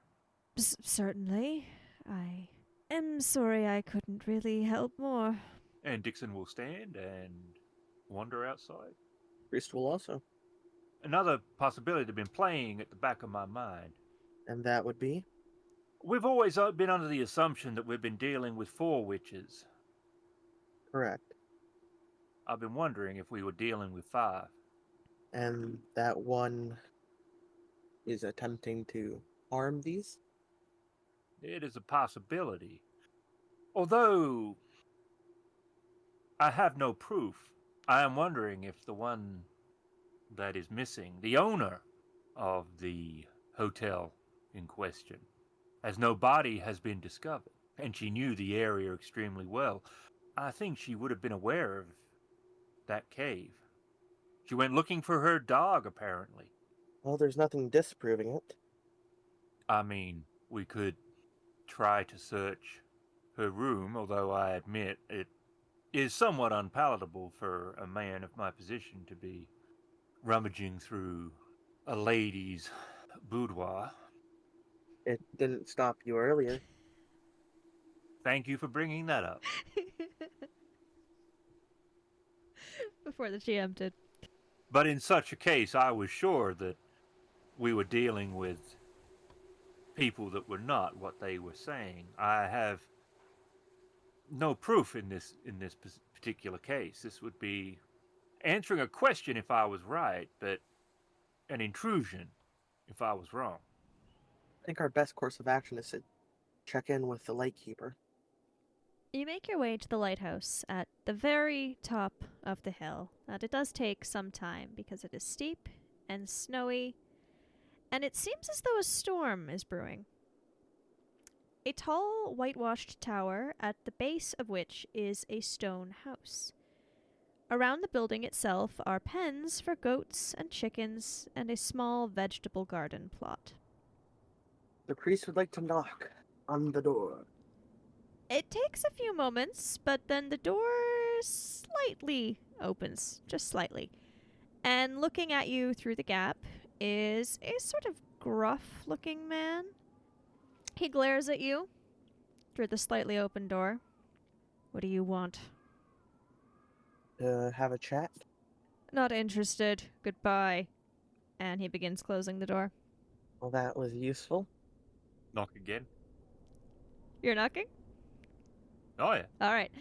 Certainly. I am sorry I couldn't really help more. And Dixon will stand and wander outside. Priest will also. Another possibility that's been playing at the back of my mind. And that would be? We've always been under the assumption that we've been dealing with 4 witches. Correct. I've been wondering if we were dealing with 5. And that one is attempting to harm these? It is a possibility. Although I have no proof, I am wondering if the one that is missing, the owner of the hotel in question, as no body has been discovered, and she knew the area extremely well, I think she would have been aware of that cave. She went looking for her dog, apparently. Well, there's nothing disproving it. I mean, we could try to search her room, although I admit it is somewhat unpalatable for a man of my position to be rummaging through a lady's boudoir. It didn't stop you earlier. Thank you for bringing that up. Before the GM did. But in such a case, I was sure that we were dealing with people that were not what they were saying. I have no proof in this particular case. This would be answering a question if I was right, but an intrusion if I was wrong. I think our best course of action is to check in with the lightkeeper. You make your way to the lighthouse at the very top of the hill, and it does take some time because it is steep and snowy, and it seems as though a storm is brewing. A tall, whitewashed tower at the base of which is a stone house. Around the building itself are pens for goats and chickens and a small vegetable garden plot. The priest would like to knock on the door. It takes a few moments, but then the door slightly opens, just slightly. And looking at you through the gap is a sort of gruff-looking man. He glares at you through the slightly open door. What do you want? Have a chat? Not interested. Goodbye. And he begins closing the door. Well, that was useful. Knock again. You're knocking? Oh, yeah. All right.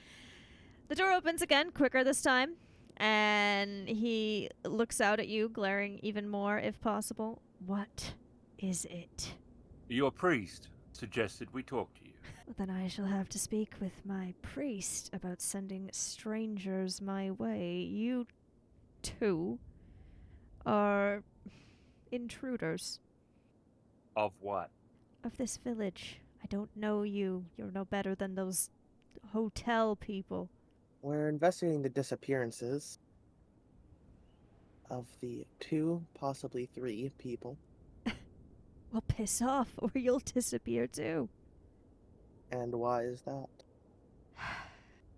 The door opens again, quicker this time, and he looks out at you, glaring even more if possible. What is it? Your priest suggested we talk to you. Well, then I shall have to speak with my priest about sending strangers my way. You two are intruders Of what? of this village. I don't know you. You're no better than those hotel people. We're investigating the disappearances of the 2, possibly 3 people. Well, piss off, or you'll disappear too. And why is that?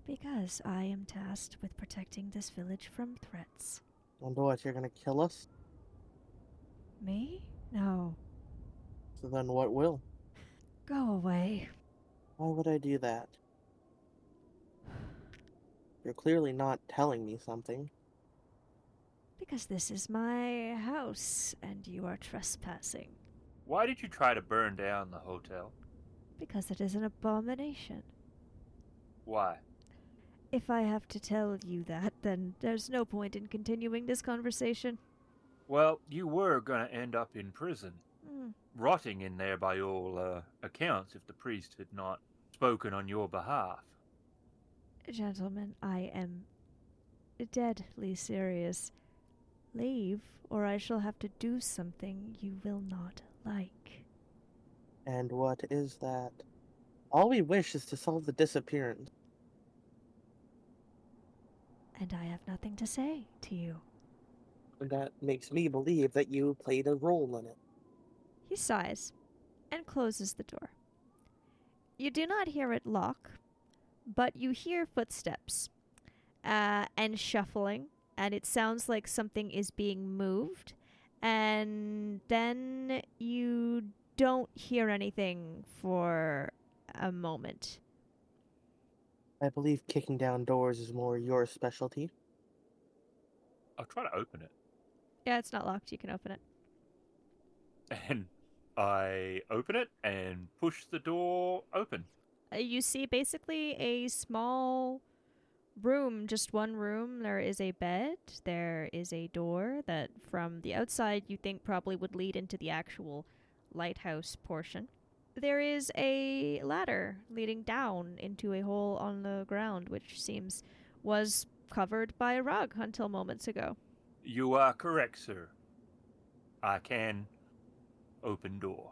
Because I am tasked with protecting this village from threats. And what, you're gonna kill us? Me? No. So then what will? Go away. Why would I do that? You're clearly not telling me something. Because this is my house, and you are trespassing. Why did you try to burn down the hotel? Because it is an abomination. Why? If I have to tell you that, then there's no point in continuing this conversation. Well, you were going to end up in prison. Rotting in there by all accounts if the priest had not spoken on your behalf. Gentlemen, I am deadly serious. Leave, or I shall have to do something you will not like. And what is that? All we wish is to solve the disappearance. And I have nothing to say to you. And that makes me believe that you played a role in it. He sighs and closes the door. You do not hear it lock, but you hear footsteps and shuffling, and it sounds like something is being moved, and then you don't hear anything for a moment. I believe kicking down doors is more your specialty. I'll try to open it. Yeah, it's not locked. You can open it. And I open it and push the door open. You see basically a small room, just one room. There is a bed. There is a door that from the outside you think probably would lead into the actual lighthouse portion. There is a ladder leading down into a hole on the ground, which was covered by a rug until moments ago. You are correct, sir. I can open door.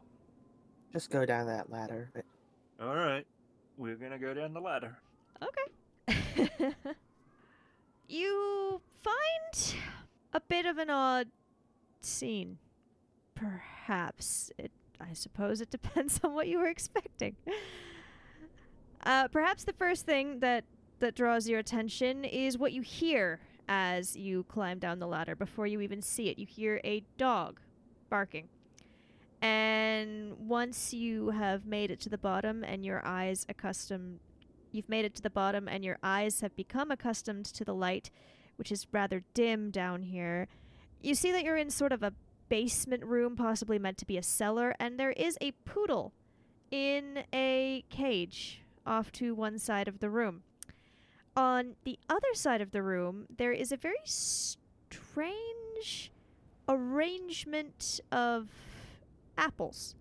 Just go down that ladder. All right. We're going to go down the ladder. Okay. You find a bit of an odd scene. Perhaps. I suppose it depends on what you were expecting. Perhaps the first thing that draws your attention is what you hear as you climb down the ladder. Before you even see it, you hear a dog barking. And once you have made it to the bottom and your eyes accustomed, you've made it to the bottom and your eyes have become accustomed to the light, which is rather dim down here, you see that you're in sort of a basement room, possibly meant to be a cellar, and there is a poodle in a cage off to one side of the room. On the other side of the room, there is a very strange arrangement of apples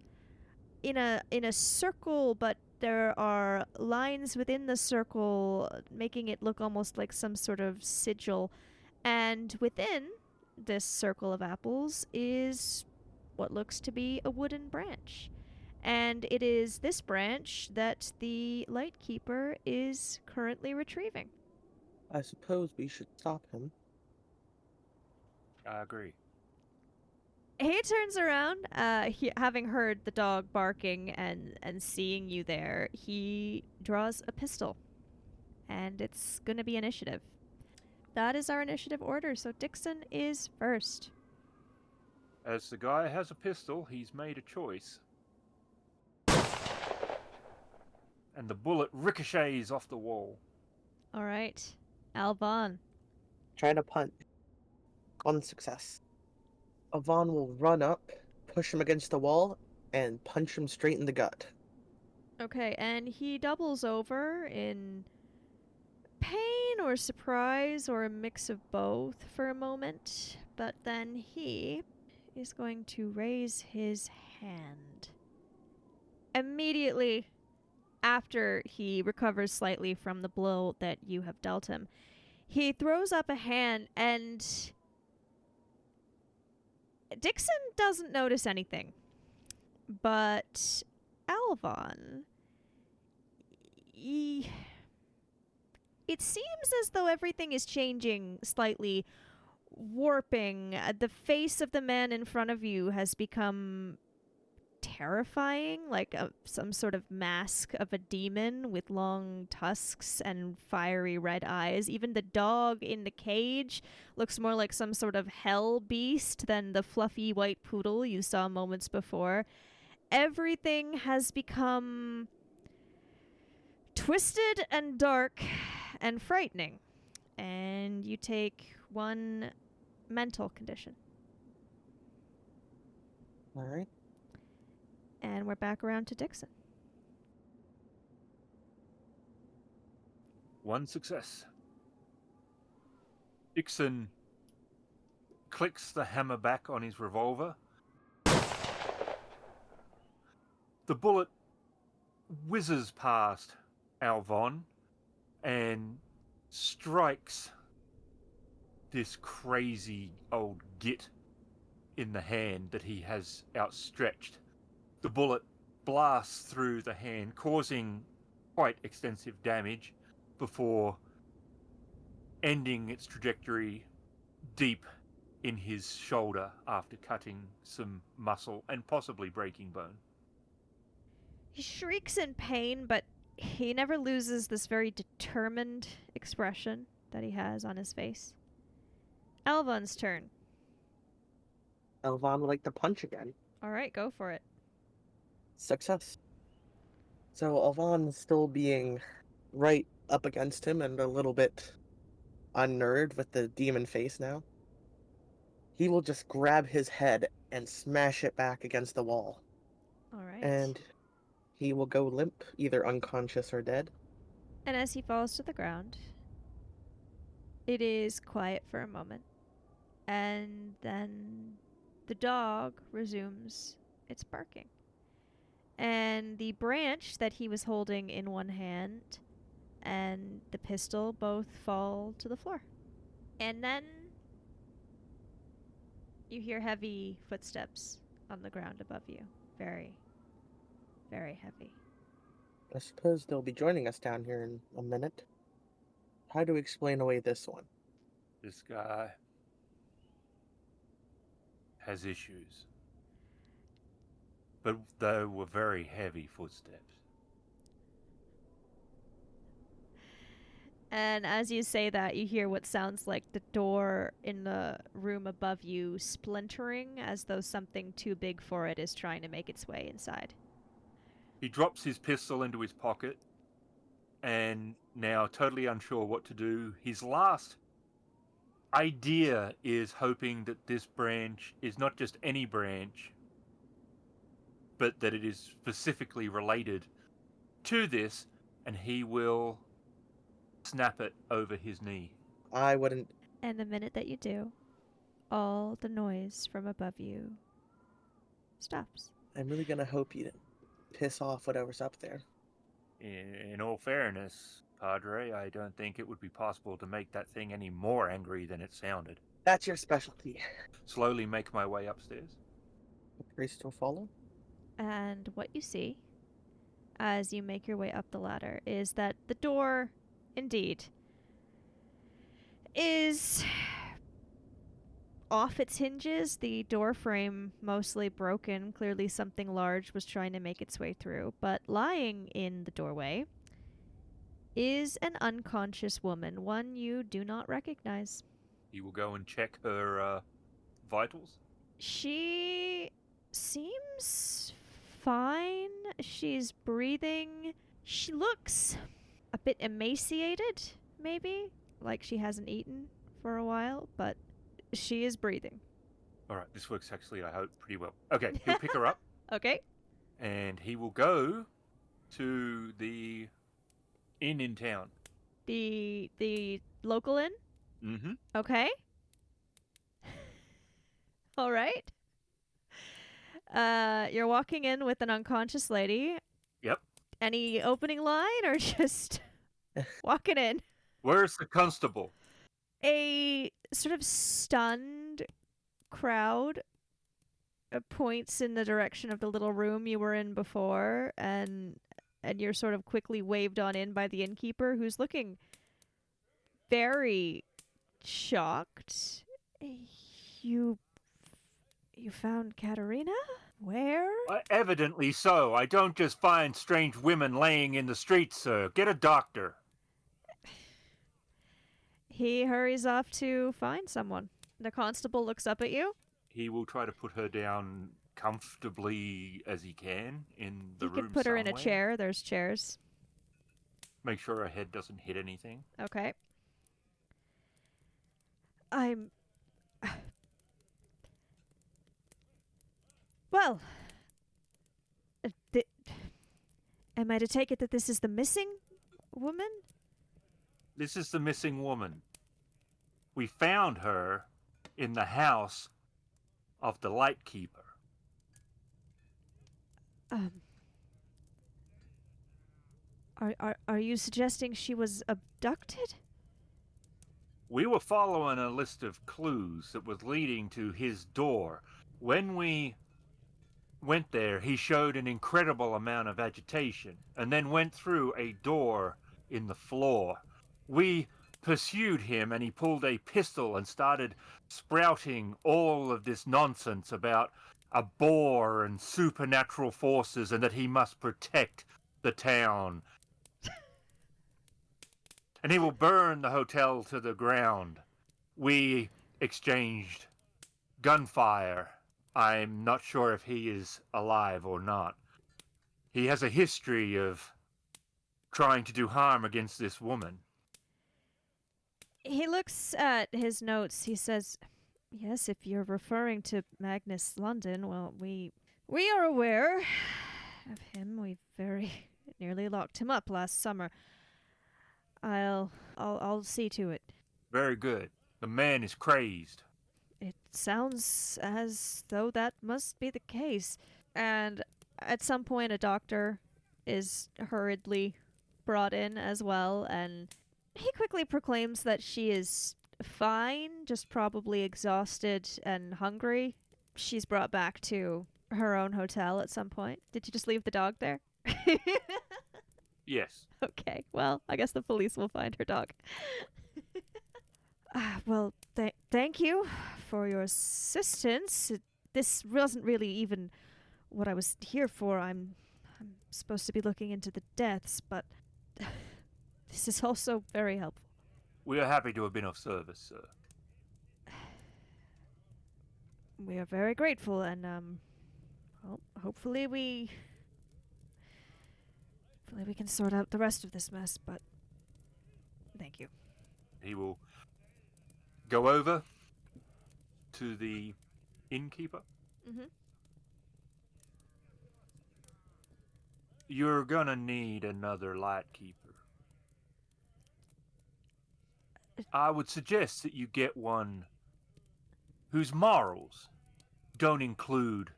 in a circle, but there are lines within the circle making it look almost like some sort of sigil. And within this circle of apples is what looks to be a wooden branch. And it is this branch that the Lightkeeper is currently retrieving. I suppose we should stop him. I agree. He turns around, having heard the dog barking and seeing you there. He draws a pistol, and it's going to be initiative. That is our initiative order, so Dixon is first. As the guy has a pistol, he's made a choice. And the bullet ricochets off the wall. All right. Alban. Trying to punch. One success. Avon will run up, push him against the wall, and punch him straight in the gut. Okay, and he doubles over in pain or surprise or a mix of both for a moment, but then he is going to raise his hand. Immediately after he recovers slightly from the blow that you have dealt him, he throws up a hand, and Dixon doesn't notice anything. But Alvon, it seems as though everything is changing slightly, warping. The face of the man in front of you has become terrifying, like some sort of mask of a demon with long tusks and fiery red eyes. Even the dog in the cage looks more like some sort of hell beast than the fluffy white poodle you saw moments before. Everything has become twisted and dark and frightening. And you take one mental condition. All right. And we're back around to Dixon. One success. Dixon clicks the hammer back on his revolver. The bullet whizzes past Alvon and strikes this crazy old git in the hand that he has outstretched. The bullet blasts through the hand, causing quite extensive damage before ending its trajectory deep in his shoulder after cutting some muscle and possibly breaking bone. He shrieks in pain, but he never loses this very determined expression that he has on his face. Alvon's turn. Elvon would like to punch again. All right, go for it. Success. So Elvon still being right up against him and a little bit unnerved with the demon face now. He will just grab his head and smash it back against the wall. All right. And he will go limp, either unconscious or dead. And as he falls to the ground, it is quiet for a moment. And then the dog resumes its barking. And the branch that he was holding in one hand and the pistol both fall to the floor. And then you hear heavy footsteps on the ground above you. Very, very heavy. I suppose they'll be joining us down here in a minute. How do we explain away this one? This guy has issues. But they were very heavy footsteps. And as you say that, you hear what sounds like the door in the room above you splintering, as though something too big for it is trying to make its way inside. He drops his pistol into his pocket, and now totally unsure what to do. His last idea is hoping that this branch is not just any branch, but that it is specifically related to this, and he will snap it over his knee. I wouldn't. And the minute that you do, all the noise from above you stops. I'm really gonna hope you didn't piss off whatever's up there. In all fairness, Padre, I don't think it would be possible to make that thing any more angry than it sounded. That's your specialty. Slowly make my way upstairs. The priest will follow. And what you see as you make your way up the ladder is that the door, indeed, is off its hinges, the door frame mostly broken. Clearly something large was trying to make its way through. But lying in the doorway is an unconscious woman, one you do not recognize. You will go and check her vitals. She seems fine. She's breathing. She looks a bit emaciated, maybe, like she hasn't eaten for a while, but she is breathing. All right, this works actually, I hope, pretty well. Okay, he'll pick her up, Okay. and he will go to the inn in town. The local inn? Mm-hmm. Okay. All right. You're walking in with an unconscious lady. Yep. Any opening line or just walking in? Where's the constable? A sort of stunned crowd points in the direction of the little room you were in before, and you're sort of quickly waved on in by the innkeeper, who's looking very shocked. You found Katerina? Where? Evidently so. I don't just find strange women laying in the streets, sir. Get a doctor. He hurries off to find someone. The constable looks up at you. He will try to put her down comfortably as he can in the You room can put her in a somewhere. chair. There's chairs. Make sure her head doesn't hit anything. Okay. I'm... Well... Am I to take it that this is the missing woman? This is the missing woman. We found her in the house of the lightkeeper. Are you suggesting she was abducted? We were following a list of clues that was leading to his door. When we went there, he showed an incredible amount of agitation and then went through a door in the floor. We pursued him and he pulled a pistol and started sprouting all of this nonsense about a boar and supernatural forces and that he must protect the town. And he will burn the hotel to the ground. We exchanged gunfire. I'm not sure if he is alive or not. He has a history of trying to do harm against this woman. He looks at his notes. He says, yes, if you're referring to Magnus London, well, we are aware of him. We very nearly locked him up last summer. I'll see to it. Very good. The man is crazed. It sounds as though that must be the case. And at some point, a doctor is hurriedly brought in as well, and he quickly proclaims that she is fine, just probably exhausted and hungry. She's brought back to her own hotel at some point. Did you just leave the dog there? Yes. Okay, well, I guess the police will find her dog. Well, thank you for your assistance. This wasn't really even what I was here for. I'm supposed to be looking into the deaths, but This is also very helpful. We are happy to have been of service, sir. We are very grateful, and well, hopefully we can sort out the rest of this mess. But thank you. He will go over to the innkeeper. Mm-hmm. You're gonna need another lightkeeper. I would suggest that you get one whose morals don't include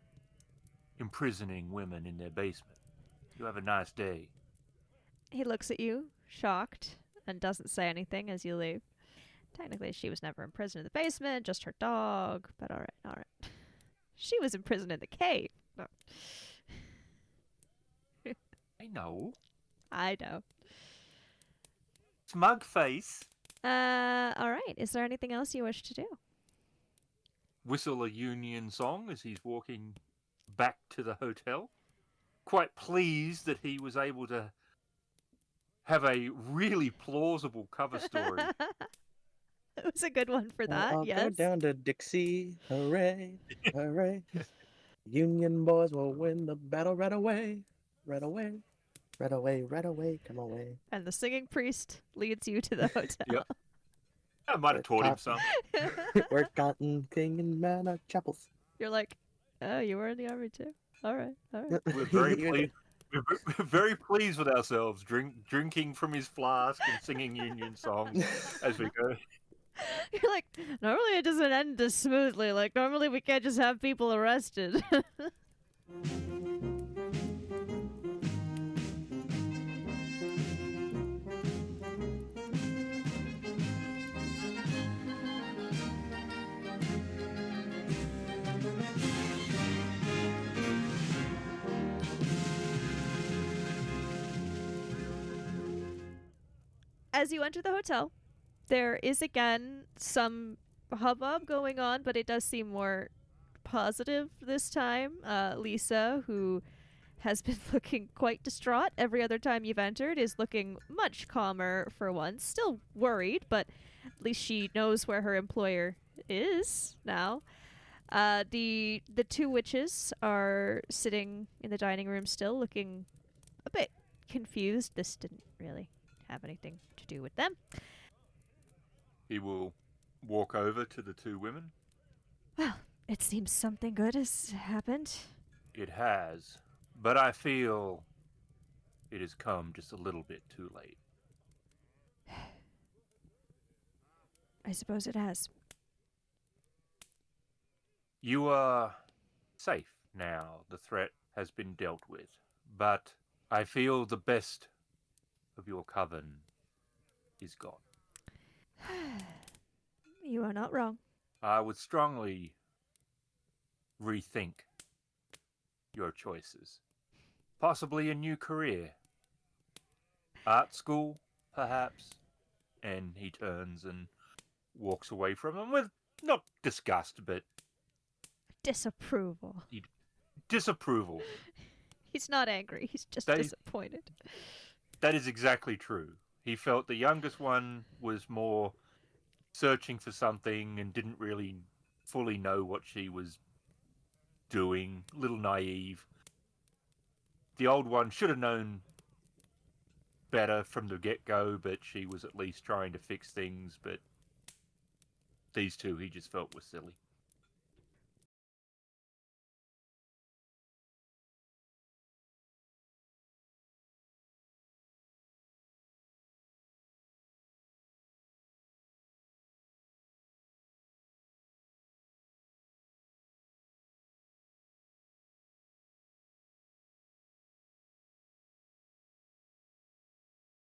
imprisoning women in their basement. You have a nice day. He looks at you, shocked, and doesn't say anything as you leave. Technically, she was never imprisoned in the basement, just her dog. But all right. She was imprisoned in the cave. No. I know. I know. Smug face. All right. Is there anything else you wish to do? Whistle a Union song as he's walking back to the hotel. Quite pleased that he was able to have a really plausible cover story. It was a good one for that, I'll yes. go down to Dixie, hooray, hooray. Union boys will win the battle right away, right away, right away, right away, come away. And the singing priest leads you to the hotel. Yep. I might have taught him some. We're Cotton King and Manor Chapels. You're like, oh, you were in the army too? All right. We're very pleased. We're very pleased with ourselves, drinking from his flask and singing Union songs as we go. You're like, normally it doesn't end this smoothly. Like, normally we can't just have people arrested. As you enter the hotel, there is again some hubbub going on, but it does seem more positive this time. Lisa, who has been looking quite distraught every other time you've entered, is looking much calmer for once. Still worried, but at least she knows where her employer is now. The two witches are sitting in the dining room still, looking a bit confused. This didn't really have anything to do with them. He will walk over to the two women. Well, it seems something good has happened. It has, but I feel it has come just a little bit too late. I suppose it has. You are safe now. The threat has been dealt with, but I feel the best of your coven is gone. You are not wrong. I would strongly rethink your choices. Possibly a new career. Art school, perhaps. And he turns and walks away from them with not disgust, but Disapproval. disapproval. He's not angry, he's just They- disappointed. That is exactly true. He felt the youngest one was more searching for something and didn't really fully know what she was doing. A little naive. The old one should have known better from the get-go, but she was at least trying to fix things. But these two he just felt were silly.